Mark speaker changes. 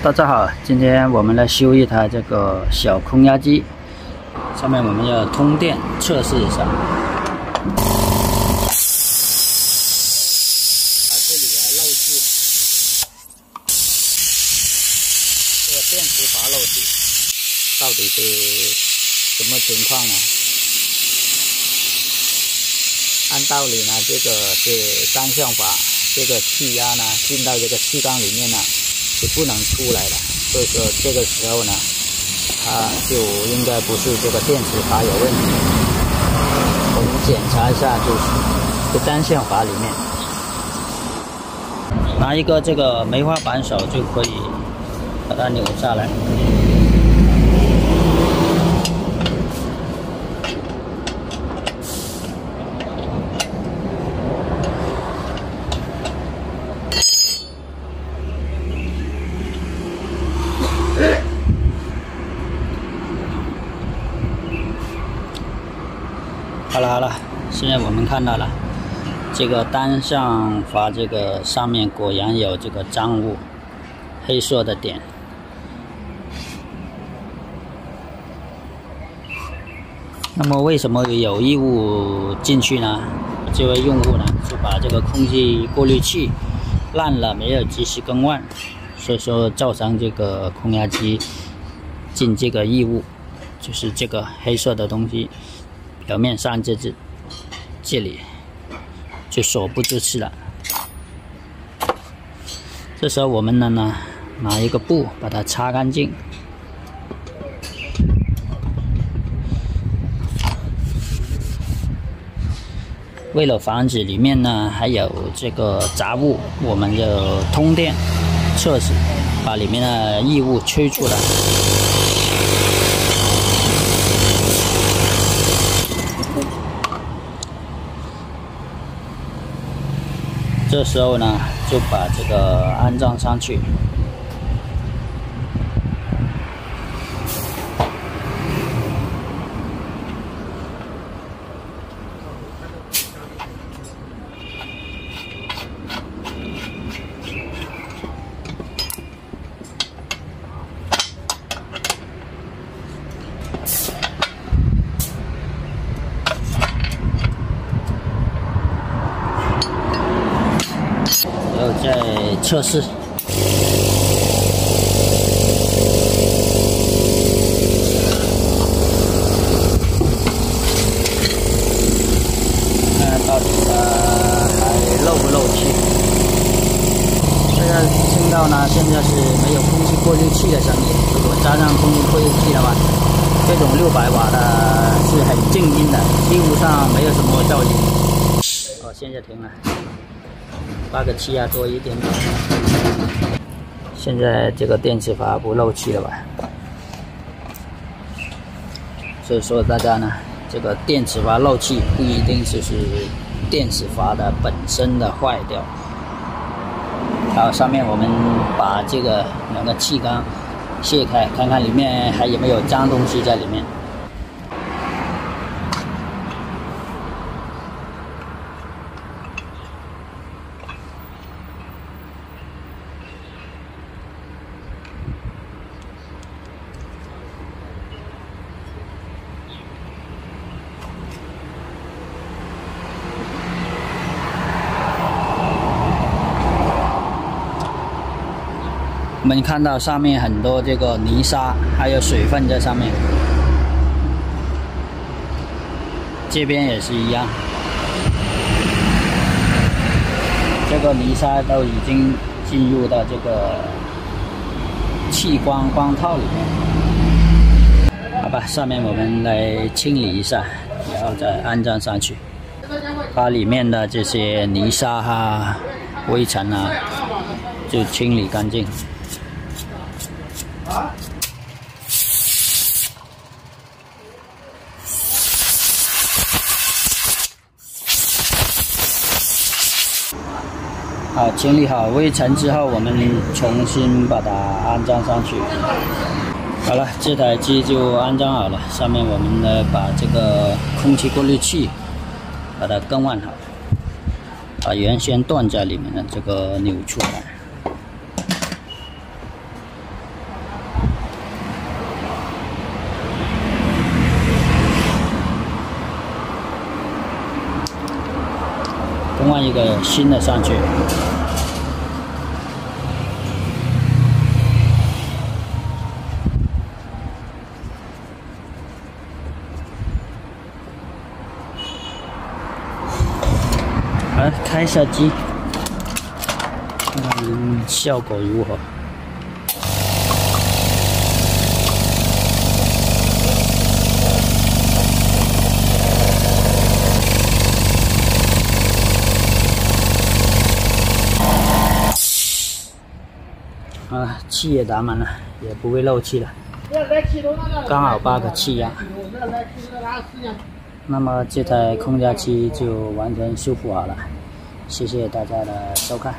Speaker 1: 大家好，今天我们来修一台这个小空压机，下面我们要通电测试一下。这里还漏气，这个电磁阀漏气，到底是什么情况呢？按道理呢，这个是单向阀，这个气压呢进到这个气缸里面呢是不能出来的，所以说这个时候呢，它就应该不是这个电磁阀有问题。我们检查一下，就是这单向阀里面，拿一个这个梅花扳手就可以把它扭下来。好了，现在我们看到了这个单向阀这个上面果然有这个脏物，黑色的点。那么为什么有异物进去呢？这位用户呢就把这个空气过滤器烂了，没有及时更换，所以说造成这个空压机进这个异物，就是这个黑色的东西。表面上这里就锁不住气了。这时候我们呢拿一个布把它擦干净。为了防止里面呢还有这个杂物，我们就通电测试，把里面的异物吹出来。这时候呢，就把这个安装上去。然后再测试，看到底它还漏不漏气。大家听到呢，现在是没有空气过滤器的声音，如果加上空气过滤器的话，这种600瓦的是很静音的，几乎上没有什么噪音。现在停了。把个气压多一点点。现在这个电磁阀不漏气了吧？所以说大家呢，这个电磁阀漏气不一定就是电磁阀的本身的坏掉。好，上面我们把这个2个气缸卸开，看看里面还有没有脏东西在里面。我们看到上面很多这个泥沙，还有水分在上面。这边也是一样，这个泥沙都已经进入到这个气缸光套里面。好吧，上面我们来清理一下，然后再安装上去，把里面的这些泥沙啊、灰尘啊就清理干净。好，清理好灰尘之后，我们重新把它安装上去。好了，这台机就安装好了。上面我们呢把这个空气过滤器把它更换好，把原先断在里面的这个扭出来。换一个新的上去。来开一下机，看看效果如何。气也打满了，也不会漏气了，刚好8个气压。那么这台空压机就完全修复好了，谢谢大家的收看。